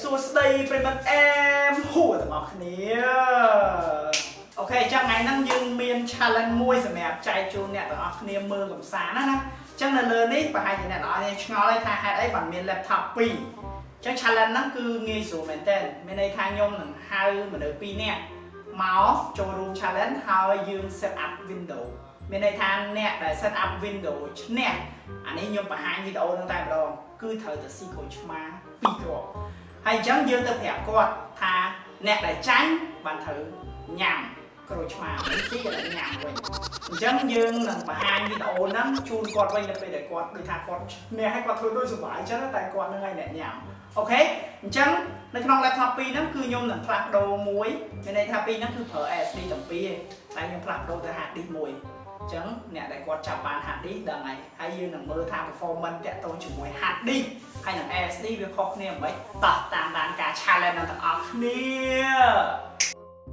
សួស្តីប្រិមត្តអែមហួរទាំងអស់គ្នាអូខេចឹងថ្ងៃហ្នឹងយើងមាន challenge មួយសម្រាប់ចែកជូនអ្នកទាំងអស់គ្នាមើលកំសាន្តណាចឹងនៅលើនេះប្រហែលជាអ្នកទាំងអស់គ្នាឆ្ងល់ហើយថាហេតុអីបានមាន laptop 2ចឹង challenge ហ្នឹងគឺងាយស្រួលមែនតើមានន័យថាខ្ញុំនឹងហៅមនុស្ស2នាក់មកចូលរួម challenge ហើយយើង set up window មានន័យថាអ្នកដែល set up window ឈ្នះអានេះខ្ញុំបង្ហាញវីដេអូហ្នឹងតែម្ដងគឺត្រូវតែស៊ីក្រូចឆ្មា2គ្រាប់ហើយអញ្ចឹងយើងទៅប្រាប់គាត់ថាអ្នកដែលចាញ់បានត្រូវញ៉ាំក្រូចឆ្មាមិនស៊ីតែញ៉ាំវិញអញ្ចឹងយើងនឹងបង្ហាញវីដេអូហ្នឹងជូនគាត់វិញនៅពេលដែលគាត់ដូចថាគាត់អ្នកឲ្យគាត់ធ្វើដូចសុបាយអញ្ចឹងតែគាត់នឹងឲ្យអ្នកញ៉ាំអូខេអញ្ចឹងនៅក្នុង laptop 2ហ្នឹងគឺខ្ញុំនឹងផ្លាស់ប្ដូរមួយមានន័យថា2ហ្នឹងគឺប្រើ SSD ទាំងពីរតែខ្ញុំផ្លាស់ប្ដូរទៅ hard disk មួយអញ្ចឹងអ្នកដែលគាត់ចាប់បាន hard disk ដឹងហើយយើងនឹងមើលថា performance តាក់ទងជាមួយ hard disk ហើយនឹង SSD វាខុសគ្នាមិនតោះតាមដានការ challenge ទាំងអស់គ្នា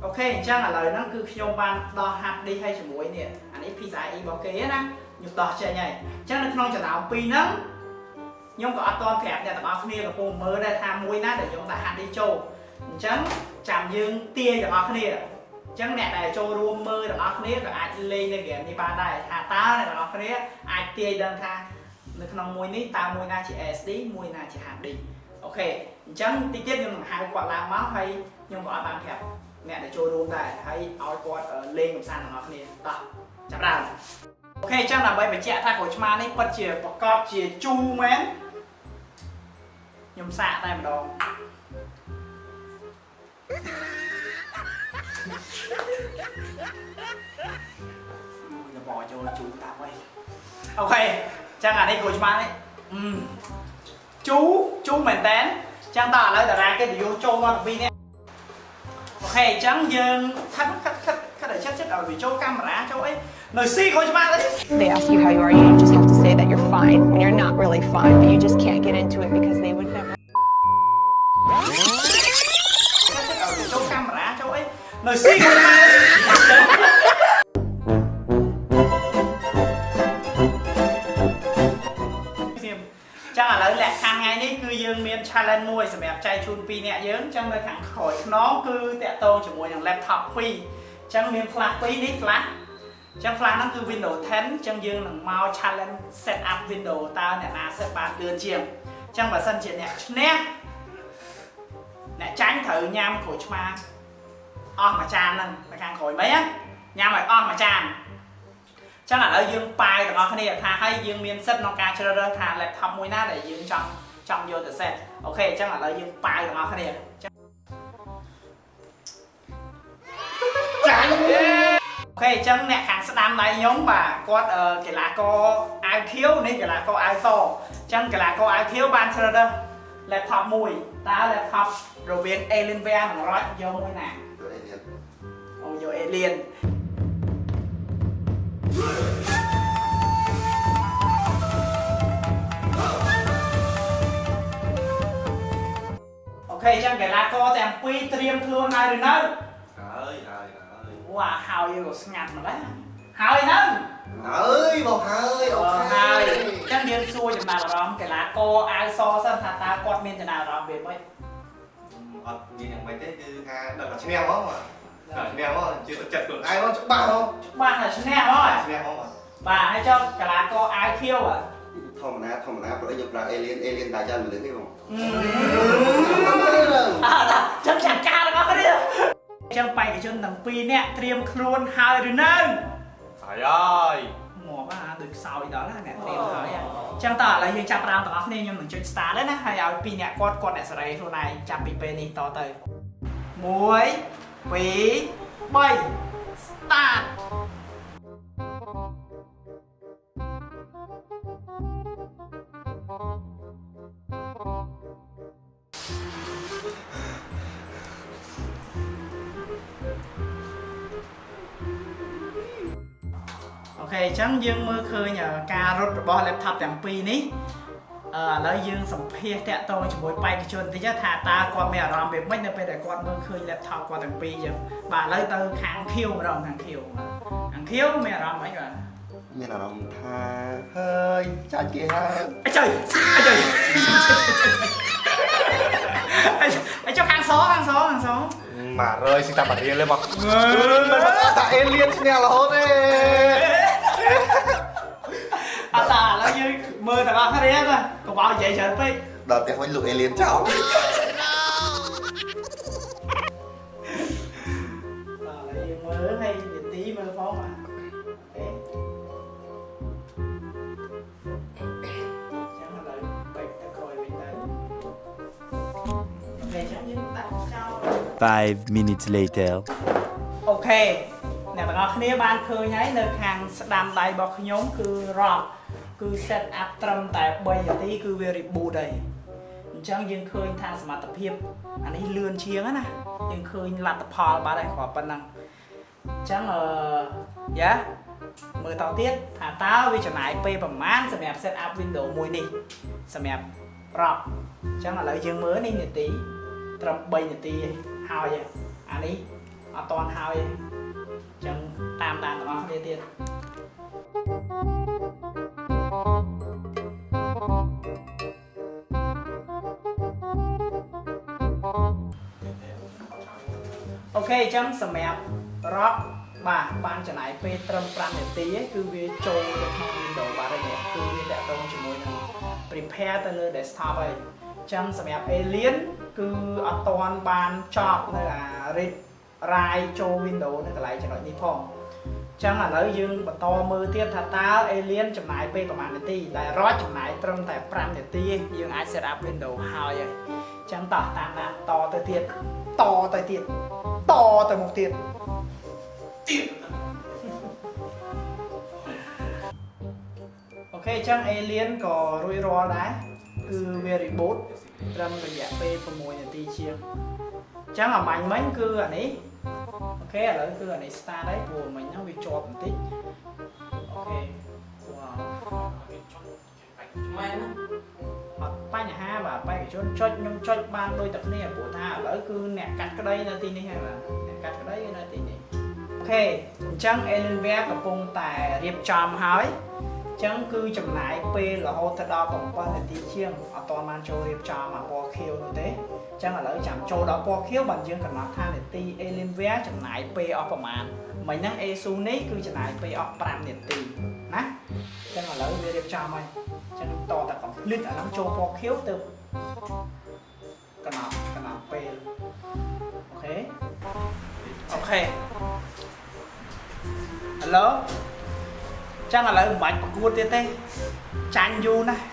អូខេអញ្ចឹងឥឡូវហ្នឹងគឺខ្ញុំបានដោះ hard disk ឲ្យជាមួយនេះអានេះ PCIe របស់គេណាខ្ញុំដោះចេញហើយអញ្ចឹងនៅក្នុងចំណោម2ហ្នឹងខ្ញុំក៏អត់ទាន់ប្រាប់អ្នកទាំងអស់គ្នាកំពុងមើលដែរថាមួយណាដែលខ្ញុំដាក់ hard disk ចូលអញ្ចឹងចាំយើងទាញទាំងអស់គ្នាអញ្ចឹងអ្នកដែលចូលរួមមើលទាំងអស់គ្នាក៏អាចលេងនៅហ្គេមនេះបានដែរថាតើអ្នកទាំងអស់គ្នាអាចទាញដឹងថានៅក្នុងមួយនេះតើមួយណាជា SSD មួយណាជា hard disk អូខេអញ្ចឹងតិចទៀតខ្ញុំនឹងហៅគាត់ឡើងមកហើយខ្ញុំក៏អត់បានប្រាប់អ្នកដែលចូលរួមដែរហើយឲ្យគាត់លេងកំសាន្តទាំងអស់គ្នាតោះចាប់ដើមអូខេអញ្ចឹងដើម្បីបញ្ជាក់ថាក្រូចឆ្មានេះពិតជាប្រកបជាជូរមែនខ្ញុំសាកតែម្ដងបោចូលជូរតាមវិញអូខេចឹងអានេះក្រូចឆ្មានេះជូរមែនតើចឹងតើឥឡូវតារាកិត្តិយសចូលមកពីនេះអូខេអញ្ចឹងយើងខិតឲ្យចិត្តឲ្យវាចូលកាមេរ៉ាចូលអីនៅស៊ីក្រូចឆ្មាទៅ They ask you how you are, you just have to say that you're fine when you're not really fine, but you just can't get into it because they would never. ចូលកាមេរ៉ាចូលអីនៅស៊ីក្រូចឆ្មាចឹងឥឡូវលក្ខខណ្ឌថ្ងៃនេះគឺយើងមាន challenge មួយសម្រាប់ចែកជូន2នាក់យើងចឹងនៅខាងក្រោយខ្នងគឺតាក់ទងជាមួយនឹង laptop 2ចឹងមាន flash 2នេះ flash ចឹង flash ហ្នឹងគឺ Windows 10ចឹងយើងនឹងមក challenge set up Windows តើអ្នកណា set បានលឿនជាងចឹងបើសិនជាអ្នកឈ្នះអ្នកចាញ់ត្រូវញ៉ាំក្រូចឆ្មាអស់មួយចានហ្នឹងនៅខាងក្រោយមិនញ៉ាំឲ្យអស់មួយចានចឹងឥឡូវយើងប៉ាវទាំងអស់គ្នាថាហើយយើងមានសិទ្ធិក្នុងការជ្រើសរើសថា laptop មួយណាដែលយើងចង់យកទៅ set អូខេអញ្ចឹងឥឡូវយើងប៉ាវទាំងអស់គ្នាចាញ់អូខេអញ្ចឹងអ្នកខាងស្ដាំដៃខ្ញុំបាទគាត់កីឡាករអាវខៀវនេះកីឡាករអាវសអញ្ចឹងកីឡាករអាវខៀវបានជ្រើសរើស laptop មួយតើ laptop រវាង Alienware និង ROG យកមួយណាអូយក Alienអូខេអញ្ចឹងកីឡាករទាំងពីរត្រៀមខ្លួនហើយឬនៅហើយវ៉ាហើយយើងក៏ស្ងាត់ម្ល៉េះហើយនៅហើយបងហើយអូខេហើយអញ្ចឹងយើងសួរចំណាប់អារម្មណ៍កីឡាករអាវសសិនថាតើគាត់មានចំណាប់អារម្មណ៍វាមិនអត់មានយ៉ាងម៉េចទេគឺថាដល់តែឈ្នះហ្មងឈ្នះហ្មងជឿទឹកចិត្តខ្លួនឯងហ្មងច្បាស់តែឈ្នះហ្មងបាទហើយចុះកីឡាករអាវខៀវធម្មតាព្រោះខ្ញុំប្រើ alien តែចាំមិនលឺទេបងចាំចាំការរបស់គ្នាអញ្ចឹងបេក្ខជនទាំងពីរនាក់ត្រៀមខ្លួនហើយឬនៅហើយមកដូចខ្សោយដល់ណាអ្នកត្រៀមហើយអញ្ចឹងតើឥឡូវយើងចាប់ផ្ដើមទាំងអស់គ្នាខ្ញុំនឹងចុច start ហើយណាហើយឲ្យពីរនាក់គាត់អ្នកសេរីខ្លួនឯងចាប់ពីពេលនេះតទៅ1 2 3 startអូខេអញ្ចឹងយើងមើលឃើញការរត់របស់ laptop ទាំងពីរនេះឥឡូវយើងសម្ភាសតាក់ទងជាមួយបេក្ខជនតិចថាតើគាត់មានអារម្មណ៍វាម៉េចនៅពេលដែលគាត់មើលឃើញ laptop គាត់ទាំងពីរអញ្ចឹងបាទឥឡូវទៅខាងខៀវម្ដងខាងខៀវមានអារម្មណ៍ម៉េចបាទមានអារម្មណ៍ថាហើយចាច់គេហើយអីចុយ ai cho hàng xóm mà rơi xin ta bật riêng lên mà mình bắt ta alien nha là hốt đấy à ta là như mưa thằng con thấy thôi còn bao vậy trời phi đợt thì mình lụi alien cháu là như mưa hay tí mưa phó mà chẳng là đợi bệnh ta coi bệnh tới ok chẳng như ta cho 5 minutes later. អូខេអ្នកទាំងអស់គ្នាបានឃើញហើយនៅខាងស្ដាំដៃរបស់ខ្ញុំគឺ rock គឺ set up ត្រឹមតែ3នាទីគឺវា reboot ហើយអញ្ចឹងយើងឃើញថាសមត្ថភាពអានេះលឿនជាងណាយើងឃើញលទ្ធផលបាត់ហើយគ្រាន់ប៉ុណ្ណឹងអញ្ចឹងយ៉ាមើលតទៀតថាតើវាចំណាយពេលប្រហែលសម្រាប់ set up Windows មួយនេះសម្រាប់ rock អញ្ចឹងឥឡូវយើងមើលនេះនាទីត្រឹម3នាទីហើយអានេះអត់តាន់ហើយអញ្ចឹងតាមដានទាំងអស់គ្នាទៀតអូខេអញ្ចឹងសម្រាប់ rock បាទបានចំណាយពេលត្រឹម5នាទីគឺវាចូលទៅក្នុង Windows បាទហើយគឺវាតាក់ទងជាមួយនឹង prepare ទៅលើ desktop ហើយចឹងសម្រាប់ alien គឺអត់តាន់បានចប់នៅអា read write ចូល Windows នៅកន្លែងចំណុចនេះផងចឹងឥឡូវយើងបន្តមើលទៀតថាតើ alien ចំណាយពេលប្រហែលនាទីដែល rod ចំណាយត្រឹមតែ5នាទីយើងអាច set up Windows ហើយចឹងតោះតាមដានតទៅទៀតតទៅមុខទៀតអូខេចឹង alien ក៏រួចរាល់ដែរគឺវា reboot ត្រឹមរយៈពេល6នាទីជាងអញ្ចឹងអាមាញ់មិញគឺអានេះអូខេឥឡូវគឺអានេះ start ហើយព្រោះមិញហ្នឹងវាជាប់បន្តិចអូខេវ៉ាមែនអត់បញ្ហាបាទបេក្ខជនចុចខ្ញុំចុចបានដូចតែគ្នាព្រោះថាឥឡូវគឺអ្នកកាត់ក្តីនៅទីនេះហើយបាទអ្នកកាត់ក្តីនៅទីនេះអូខេអញ្ចឹង Alienware កំពុងតែរៀបចំហើយអញ្ចឹងគឺចំណាយពេលរហូតទៅដល់7នាទីជាងអត់ទាន់បានចូលរៀបចំអាពណ៌ខៀវនោះទេអញ្ចឹងឥឡូវចាំចូលដល់ពណ៌ខៀវបានយើងកំណត់ថានាទី Alienware ចំណាយពេលអស់ប្រមាណមិញហ្នឹង ASUS នេះគឺចំណាយពេលអស់5នាទីណាអញ្ចឹងឥឡូវវារៀបចំហើយអញ្ចឹងតតែ complete អាហ្នឹងចូលពណ៌ខៀវទៅកំណត់ពេលអូខេហេឡូចឹងឥឡូវមិនបាច់ប្រកួតទៀតទេចាញ់យូរណាស់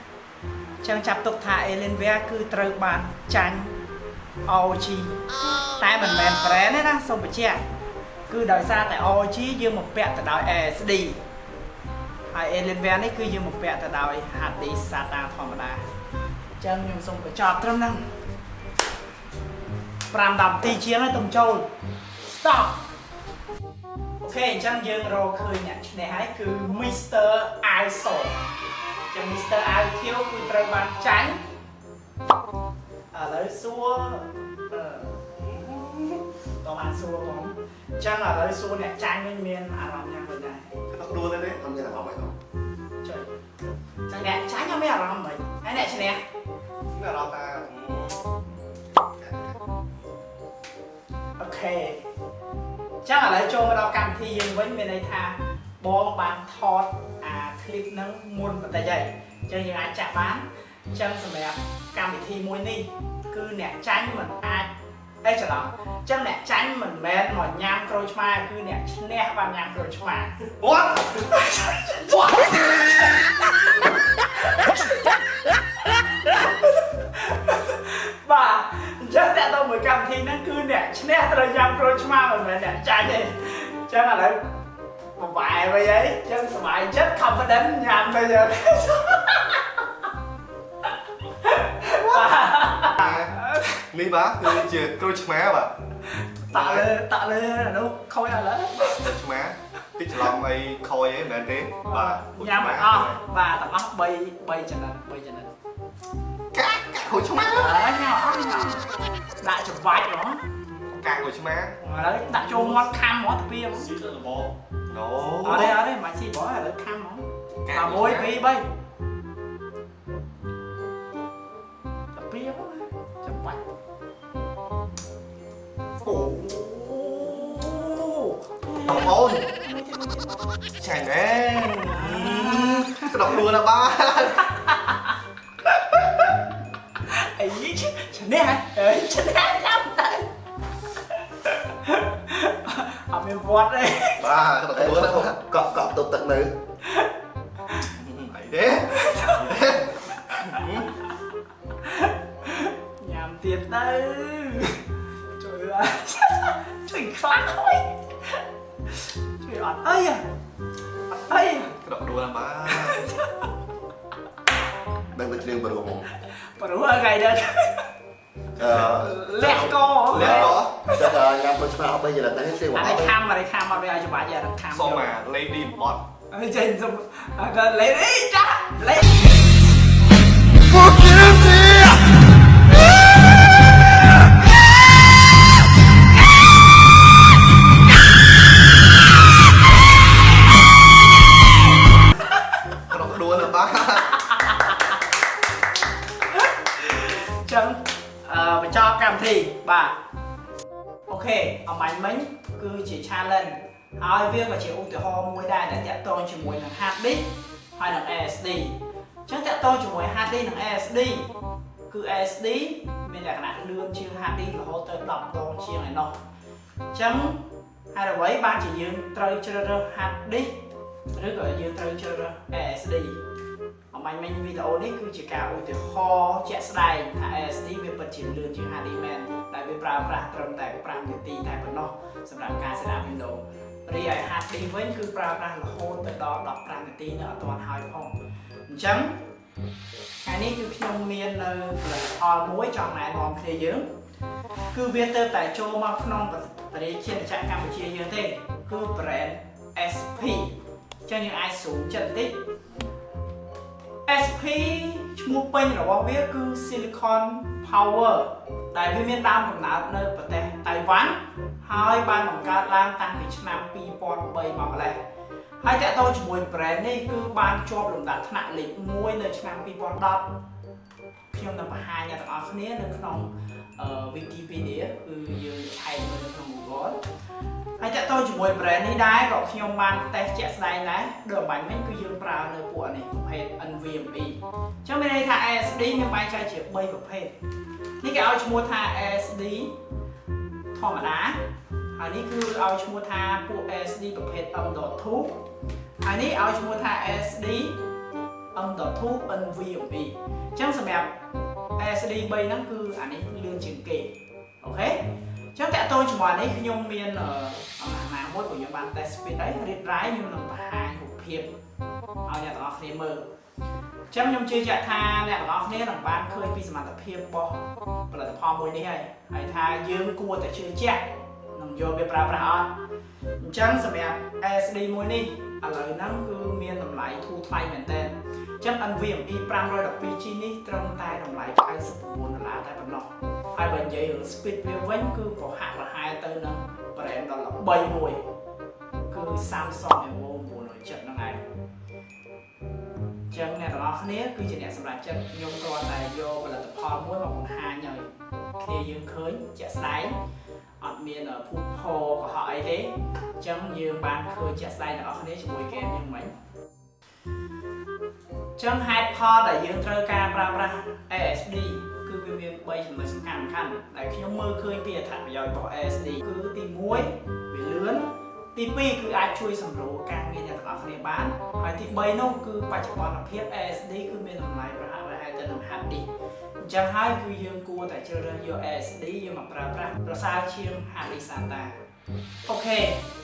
ចឹងចាប់ទុកថា Alienware គឺត្រូវបានចាញ់ ROG តែមិនមែន brand ទេណាសូមបញ្ជាក់គឺដោយសារតែ ROG យើងមកពាក់ទៅដោយ SSD ហើយ Alienware នេះគឺយើងមកពាក់ទៅដោយ hard disk SATA ធម្មតាចឹងខ្ញុំសូមបញ្ចប់ត្រឹមហ្នឹង5-10នាទីជាងហើយទុំចូល stop អូខេអញ្ចឹងយើងរកឃើញអ្នកឈ្នះហើយគឺ Mr. Also ចឹង Mr. Alkio គឺត្រូវបានចាញ់ឥឡូវសួរតោះបានសួរបងអញ្ចឹងឥឡូវសួរអ្នកចាញ់វិញមានអារម្មណ៍យ៉ាងម៉េចដែរអត់ដួលទេអត់មានអារម្មណ៍អីទេចុយចឹងអ្នកចាញ់អត់មានអារម្មណ៍ហ្មងហើយអ្នកឈ្នះមានអារម្មណ៍ថាអូខេចឹងឥឡូវចូលមកដល់កម្មវិធីយើងវិញមានន័យថាបងបានថតអាคลิปហ្នឹងមុនបន្តិចហើយអញ្ចឹងយើងអាចចាក់បានអញ្ចឹងសម្រាប់កម្មវិធីមួយនេះគឺអ្នកចាញ់មិនអាចអីច្រឡំអញ្ចឹងអ្នកចាញ់មិនមែនមកញ៉ាំក្រូចឆ្មាគឺអ្នកឈ្នះបានញ៉ាំក្រូចឆ្មា What បាទអញ្ចឹងតែទៅមួយកម្មវិធីហ្នឹងគឺអ្នកឈ្នះត្រូវញ៉ាំក្រូចឆ្មាមិនមែនអ្នកចាញ់ទេអញ្ចឹងឥឡូវបបែវិញអីអញ្ចឹងសប្បាយចិត្ត confident ញ៉ាំទៅយើងនេះបាទគឺជាក្រូចឆ្មាបាទតាក់លើនោះខូចឥឡូវក្រូចឆ្មាតិចច្រឡំអីខូចអីមិនមែនទេបាទញ៉ាំអត់អស់បាទទាំងអស់3ចំណិតកាក់ក្រូចឆ្មាញ៉ាំអស់ដាក់ច្របាច់ហ្មងកាក់ក្រូចឆ្មាឥឡូវដាក់ចូលមាត់ខាំហ្មងទៅពីស៊ីទៅលបណូអត់ទេមិនស៊ីបងឥឡូវខាំហ្មង1 2 3ទៅពីហ្មងច្របាច់ phone chạy nè cái đọc luôn là ba ấy chẳng nè chẳng nè lắm tay học miền vót đây ba cái đọc luôn là không cọp cọp tục tận nữ ấy đấy nhàm tiền đây trời ơi trời khoan thôi trời ọt ơi à ọt ơi à cái đọc luôn là ba đang được riêng bờ ruộng bà đúng rồi gầy được lẹ co lẽ đó chắc là nhằm với chúng ta bây giờ là tới siêu anh ấy khăm mà bây giờ chụp ảnh giờ đang khăm so mà lady bot trên dùng lấy đi cha lấy cái đọc luôn là ba chân phải cho cam thì bà ok ở mạnh mình cứ chỉ challenge hỏi việc và chỉ ưu tiểu ho mùi đài để chạy tôi chỉ mùi là HD hay là ASD chắc chạy tôi chỉ mùi HD là ASD cứ ASD mình đã nặng lương chưa HD là hỗ trợ đọc tôi chia này nó chấm hay là với ba chỉ dương trời chơi HD rất là dương trời chơi ASD ở mạnh mình video này cứ chỉ cả ưu tiểu ho chạy slide thả ASD về bật chỉ lương chưa HD man tại vì pra trầm tại pra người ti tại bên nóสำหรับการแสดงวิดีโอรีไอฮัดดีเว้นคือปราบราโลโฮแต่ดอกปราณตีเนื้อตอนหายพองจังอันนี้คือขนมเมียนเลยพอมุ้ยจองไหนมองเคลียเยอะคือเวียเตอร์แต่โจมาขนมประเดี๋ยวเช่นจากกัมพูชีเยอะเท่คือแบรนด์ SP จะยังไอสูงจัดติ๊ก SP ชมูเป็นหรือว่าเวียคือซิลิคอนพาวเวอร์แต่วิเมียนดำของน้าในประเทศไต้หวันហើយបានបង្កើតឡើងតាំងពីឆ្នាំ2003មកម្លេះហើយតើតើជាមួយ brand នេះគឺបានជាប់លំដាប់ថ្នាក់លេខ1នៅឆ្នាំ2010ខ្ញុំនឹងបង្ហាញអ្នកទាំងអស់គ្នានៅក្នុង Wikipedia គឺយើងឆែកមើលនៅក្នុង Google ហើយតើតើជាមួយ brand នេះដែរក៏ខ្ញុំបានតេស្តជាក់ស្ដែងដែរដូចបាញ់មិញគឺយើងប្រើនៅពួកនេះប្រភេទ NVMe អញ្ចឹងមានន័យថា ASD មានបែងចែកជា3ប្រភេទនេះគេឲ្យឈ្មោះថា ASD ធម្មតាហើយនេះគឺឲ្យឈ្មោះថាពួក ASD ប្រភេទ M.2 ហើយនេះឲ្យឈ្មោះថា ASD M.2 NVMe អញ្ចឹងសម្រាប់ ASD 3ហ្នឹងគឺអានេះលឿនជាងគេអូខេអញ្ចឹងតើតើជាមួយនេះខ្ញុំមានណាមួយក៏ខ្ញុំបាន test speed ដែរ read write ខ្ញុំនឹងបង្ហាញរូបភាពឲ្យអ្នកទាំងអស់គ្នាមើលអញ្ចឹងខ្ញុំជឿជាក់ថាអ្នកទាំងអស់គ្នានឹងបានឃើញពីសមត្ថភាពរបស់ផលិតផលមួយនេះហើយថាយើងគួរតែជឿជាក់នឹងយកវាប្រើប្រាស់អត់អញ្ចឹងសម្រាប់ ASD មួយនេះឥឡូវហ្នឹងគឺមានតម្លៃធូរថ្លៃមែនទែនអញ្ចឹង NVMe 512G នេះត្រឹមតែតម្លៃ$99តែប៉ុណ្ណោះហើយបើនិយាយរឿង speed វាវិញគឺប្រហាក់ប្រហែលទៅនឹង brand ដ៏ល្បីមួយគឺ Samsung Evo 907ហ្នឹងឯងចឹងអ្នកទាំងអស់គ្នាគឺជាអ្នកសម្រាប់ចិត្តខ្ញុំគ្រាន់តែយកផលិតផលមួយមកបង្ហាញឲ្យគ្នាយើងឃើញជាក់ស្ដែងអត់មានភូតផកុហកអីទេអញ្ចឹងយើងបានឃើញជាក់ស្ដែងទាំងអស់គ្នាជាមួយហ្គេមយើងមិញអញ្ចឹងហេតុផលដែលយើងត្រូវការប្រើប្រាស់ ASD គឺវាមាន3ចំណុចសំខាន់ដែលខ្ញុំមើលឃើញពីអត្ថប្រយោជន៍របស់ ASD គឺទី1វាលឿនទី2គឺអាចជួយសម្រួលការងារអ្នកទាំងអស់គ្នាបានហើយទី3នោះគឺបច្ចុប្បន្នភាព ASD គឺមានតម្លៃប្រហាក់ប្រហែលទៅនឹង HD អញ្ចឹងហើយគឺយើងគួរតែជ្រើសរើសយក ASD យកមកប្រើប្រាស់ប្រសើរជាង HD SATA អូខេ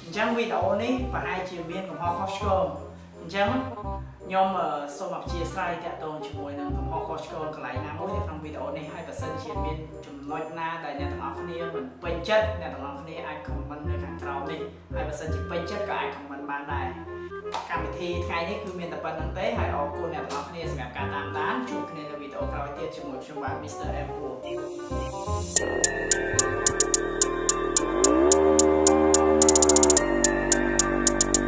អញ្ចឹងវីដេអូនេះប្រហែលជាមានកំហុសខុសឆ្គងអញ្ចឹងខ្ញុំសូមអព្យាស្រ័យតាក់ទងជាមួយនឹងកំហុសខុសឆ្គងកន្លែងណាមួយនៅក្នុងវីដេអូនេះហើយបើសិនជាមានចំណុចណាដែលអ្នកទាំងអស់គ្នាមិនពេញចិត្តអ្នកទាំងអស់គ្នាអាច comment នៅខាងក្រោមនេះហើយបើសិនជាពេញចិត្តក៏អាច comment បានដែរកម្មវិធីថ្ងៃនេះគឺមានតែប៉ុណ្្នឹងទេហើយអរគុណអ្នកទាំងអស់គ្នាសម្រាប់ការតាមដានជួបគ្នានៅវីដេអូក្រោយទៀតជាមួយខ្ញុំបាទ Mr. M